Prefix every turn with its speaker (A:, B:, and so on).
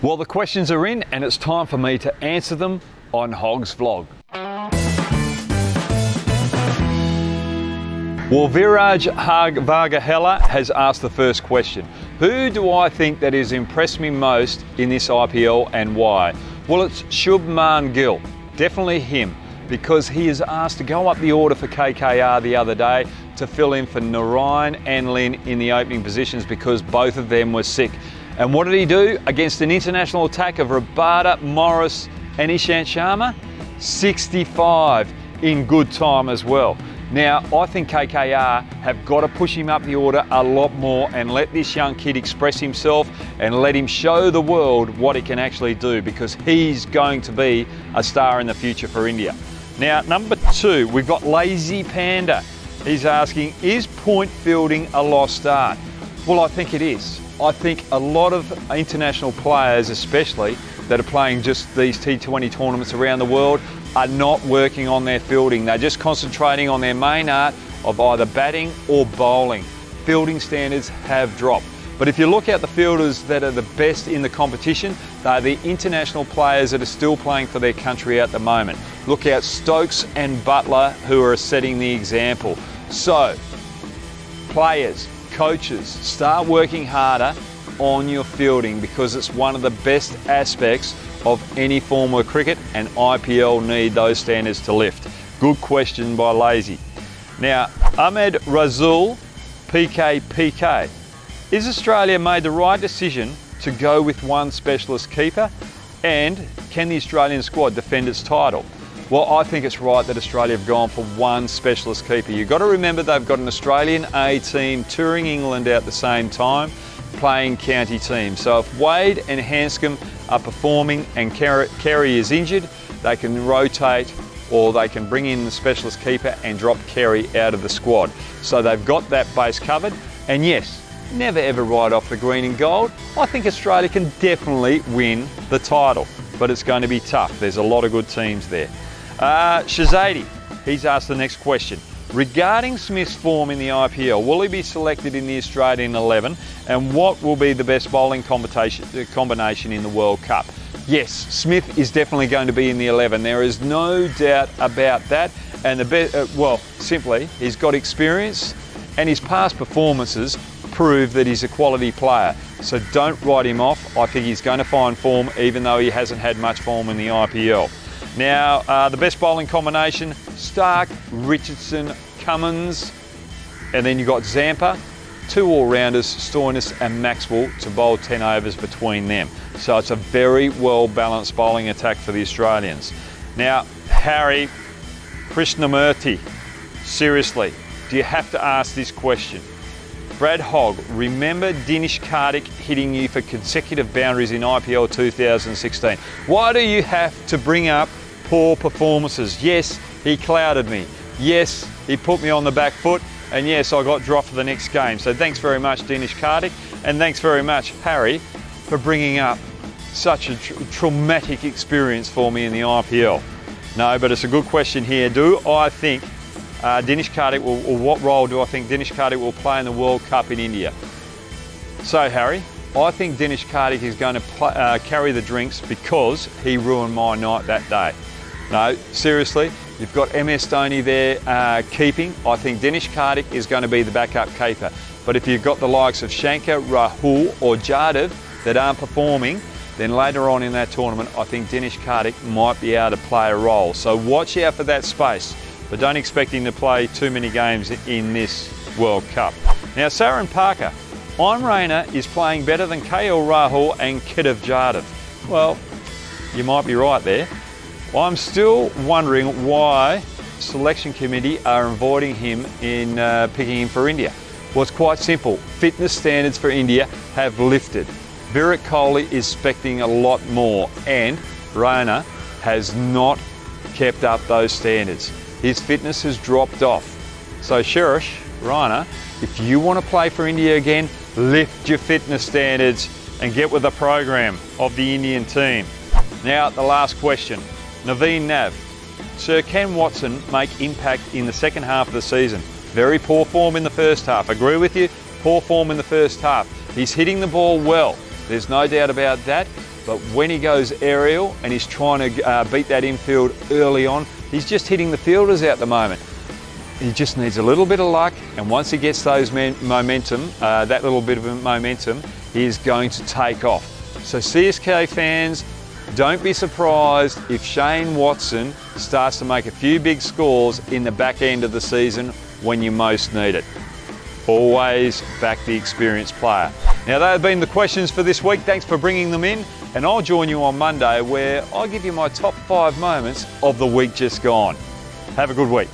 A: Well, the questions are in and it's time for me to answer them on Hoggs Vlog. Well, Viraj Vargahela has asked the first question. Who do I think that has impressed me most in this IPL and why? Well, it's Shubman Gill, definitely him, because he is asked to go up the order for KKR the other day to fill in for Narayan and Lin in the opening positions because both of them were sick. And what did he do against an international attack of Rabada, Morris and Ishant Sharma? 65 in good time as well. Now, I think KKR have got to push him up the order a lot more and let this young kid express himself and let him show the world what he can actually do, because he's going to be a star in the future for India. Now, number 2, we've got Lazy Panda. He's asking, is point fielding a lost art? Well, I think it is. I think a lot of international players, especially, that are playing just these T20 tournaments around the world, are not working on their fielding. They're just concentrating on their main art of either batting or bowling. Fielding standards have dropped. But if you look at the fielders that are the best in the competition, they're the international players that are still playing for their country at the moment. Look at Stokes and Butler, who are setting the example. So, players, coaches, start working harder on your fielding, because it's one of the best aspects of any form of cricket, and IPL need those standards to lift. Good question by Lazy. Now, Ahmed Razul, PK. Is Australia made the right decision to go with one specialist keeper? And can the Australian squad defend its title? Well, I think it's right that Australia have gone for one specialist keeper. You've got to remember they've got an Australian A team touring England at the same time, playing county teams. So if Wade and Hanscom are performing and Kerry is injured, they can rotate, or they can bring in the specialist keeper and drop Kerry out of the squad. So they've got that base covered. And yes, never ever write off the green and gold. I think Australia can definitely win the title, but it's going to be tough. There's a lot of good teams there. Shazadi, he's asked the next question. Regarding Smith's form in the IPL, will he be selected in the Australian 11, and what will be the best bowling combination in the World Cup? Yes, Smith is definitely going to be in the 11. There is no doubt about that. And well, simply, he's got experience and his past performances prove that he's a quality player. So don't write him off. I think he's going to find form, even though he hasn't had much form in the IPL. Now, the best bowling combination, Stark, Richardson, Cummins, and then you've got Zampa, 2 all-rounders, Stoinis and Maxwell, to bowl 10 overs between them. So it's a very well-balanced bowling attack for the Australians. Now, Harry Krishnamurti, seriously, do you have to ask this question? Brad Hogg, remember Dinesh Karthik hitting you for consecutive boundaries in IPL 2016? Why do you have to bring up poor performances? Yes, he clouded me. Yes, he put me on the back foot. And yes, I got dropped for the next game. So thanks very much, Dinesh Karthik. And thanks very much, Harry, for bringing up such a traumatic experience for me in the IPL. No, but it's a good question here. Do I think Dinesh Karthik will, or what role do I think Dinesh Karthik will play in the World Cup in India? So, Harry, I think Dinesh Karthik is going to carry the drinks because he ruined my night that day. No, seriously, you've got MS Dhoni there keeping. I think Dinesh Karthik is going to be the backup keeper. But if you've got the likes of Shankar, Rahul or Jadhav that aren't performing, then later on in that tournament, I think Dinesh Karthik might be able to play a role. So watch out for that space, but don't expect him to play too many games in this World Cup. Now, Saran Parker, RAINA is playing better than KL Rahul and Kedav Jadhav. Well, you might be right there. I'm still wondering why selection committee are avoiding him in picking him for India. Well, it's quite simple. Fitness standards for India have lifted. Virat Kohli is expecting a lot more, and RAINA has not kept up those standards. His fitness has dropped off. So Suresh RAINA, if you want to play for India again, lift your fitness standards and get with the program of the Indian team. Now, the last question. Naveen Nav. Sir, can Watson make impact in the second half of the season? Very poor form in the first half. Agree with you? Poor form in the first half. He's hitting the ball well. There's no doubt about that. but when he goes aerial and he's trying to beat that infield early on, he's just hitting the fielders out the moment. He just needs a little bit of luck, and once he gets those momentum, that little bit of momentum, he is going to take off. So CSK fans, don't be surprised if Shane Watson starts to make a few big scores in the back end of the season when you most need it. Always back the experienced player. Now, they have been the questions for this week. Thanks for bringing them in, and I'll join you on Monday where I give you my top 5 moments of the week just gone. Have a good week.